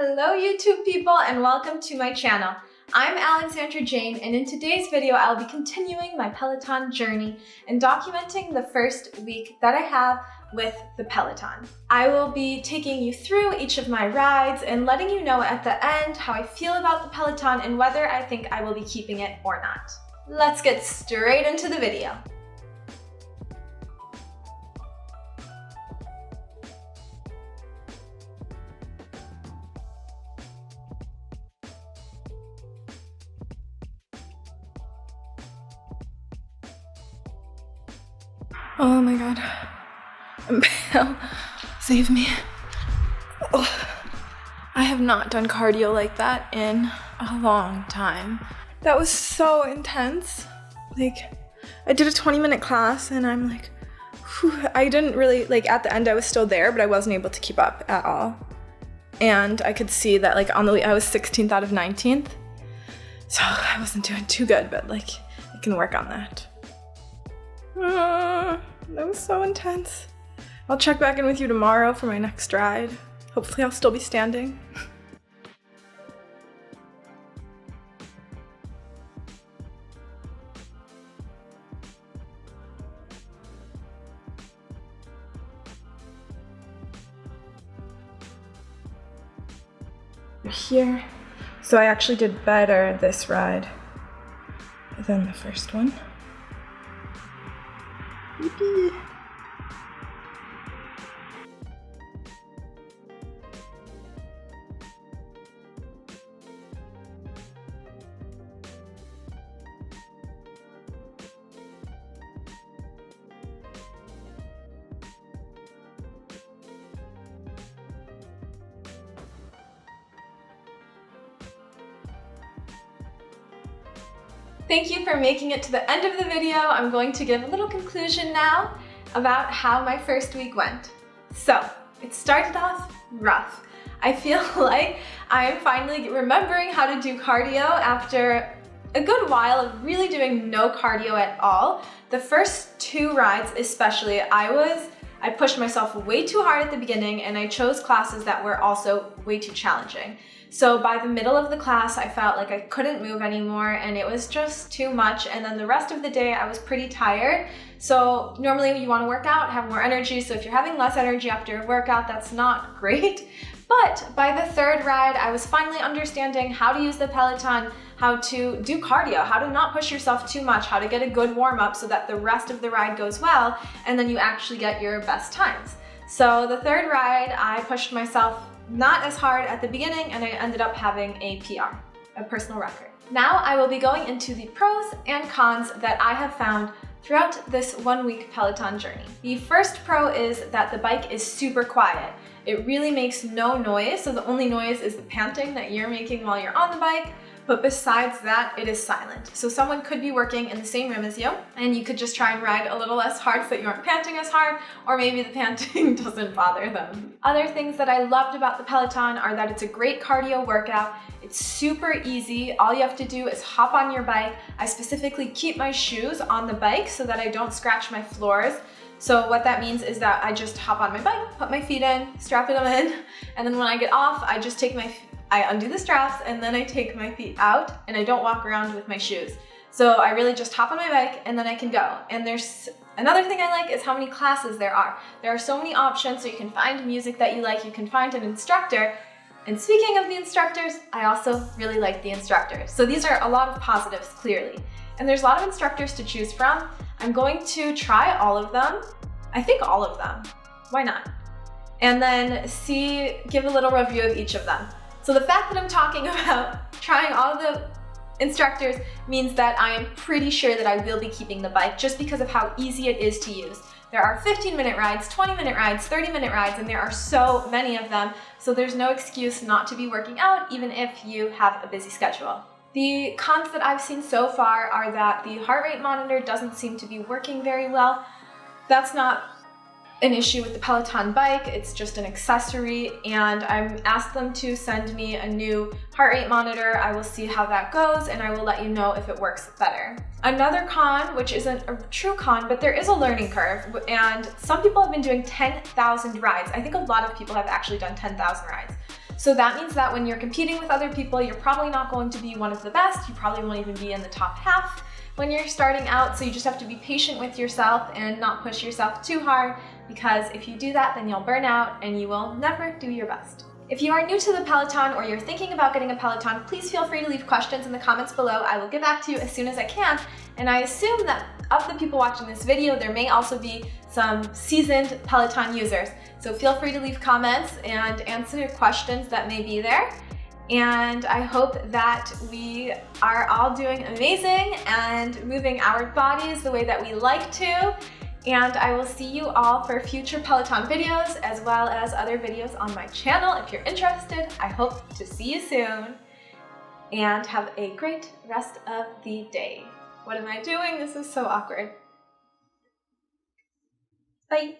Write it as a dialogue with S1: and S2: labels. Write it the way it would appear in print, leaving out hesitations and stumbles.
S1: Hello YouTube people and welcome to my channel. I'm Alexandra Jane and in today's video I'll be continuing my Peloton journey and documenting the first week that I have with the Peloton. I will be taking you through each of my rides and letting you know at the end how I feel about the Peloton and whether I think I will be keeping it or not. Let's get straight into the video. Oh my god, I'm pale. Save me. Oh. I have not done cardio like that in a long time. That was so intense. Like, I did a 20-minute class and I'm like, whew, I didn't really, like at the end I was still there, but I wasn't able to keep up at all. And I could see that like on the way, I was 16th out of 19th. So I wasn't doing too good, but like I can work on that. That was so intense. I'll check back in with you tomorrow for my next ride. Hopefully I'll still be standing. Here. So I actually did better this ride than the first one. Yippee. Thank you for making it to the end of the video. I'm going to give a little conclusion now about how my first week went. So, it started off rough. I feel like I am finally remembering how to do cardio after a good while of really doing no cardio at all. The first two rides especially, I pushed myself way too hard at the beginning and I chose classes that were also way too challenging. So by the middle of the class, I felt like I couldn't move anymore and it was just too much. And then the rest of the day, I was pretty tired. So normally you want to work out, have more energy. So if you're having less energy after a workout, that's not great. But by the third ride, I was finally understanding how to use the Peloton, how to do cardio, how to not push yourself too much, how to get a good warm up so that the rest of the ride goes well and then you actually get your best times. So the third ride, I pushed myself not as hard at the beginning and I ended up having a PR, a personal record. Now I will be going into the pros and cons that I have found throughout this 1 week Peloton journey. The first pro is that the bike is super quiet. It really makes no noise, so the only noise is the panting that you're making while you're on the bike. But besides that, it is silent. So someone could be working in the same room as you, and you could just try and ride a little less hard so that you aren't panting as hard, or maybe the panting doesn't bother them. Other things that I loved about the Peloton are that it's a great cardio workout. It's super easy. All you have to do is hop on your bike. I specifically keep my shoes on the bike so that I don't scratch my floors. So what that means is that I just hop on my bike, put my feet in, strap them in, and then when I get off, I just take I undo the straps and then I take my feet out and I don't walk around with my shoes. So I really just hop on my bike and then I can go. And there's another thing I like is how many classes there are. There are so many options, so you can find music that you like, you can find an instructor. And speaking of the instructors, I also really like the instructors. So these are a lot of positives, clearly. And there's a lot of instructors to choose from. I'm going to try all of them. I think all of them. Why not? And then give a little review of each of them. So the fact that I'm talking about trying all the instructors means that I am pretty sure that I will be keeping the bike just because of how easy it is to use. There are 15-minute rides, 20-minute rides, 30-minute rides, and there are so many of them, so there's no excuse not to be working out even if you have a busy schedule. The cons that I've seen so far are that the heart rate monitor doesn't seem to be working very well. That's not an issue with the Peloton bike, it's just an accessory, and I've asked them to send me a new heart rate monitor. I will see how that goes and I will let you know if it works better. Another con, which isn't a true con, but there is a learning curve, and some people have been doing 10,000 rides. I think a lot of people have actually done 10,000 rides. So that means that when you're competing with other people, you're probably not going to be one of the best. You probably won't even be in the top half when you're starting out. So you just have to be patient with yourself and not push yourself too hard, because if you do that, then you'll burn out and you will never do your best. If you are new to the Peloton or you're thinking about getting a Peloton, please feel free to leave questions in the comments below. I will get back to you as soon as I can. And I assume that of the people watching this video, there may also be some seasoned Peloton users. So feel free to leave comments and answer questions that may be there. And I hope that we are all doing amazing and moving our bodies the way that we like to. And I will see you all for future Peloton videos, as well as other videos on my channel. If you're interested, I hope to see you soon. And have a great rest of the day. What am I doing? This is so awkward. Bye.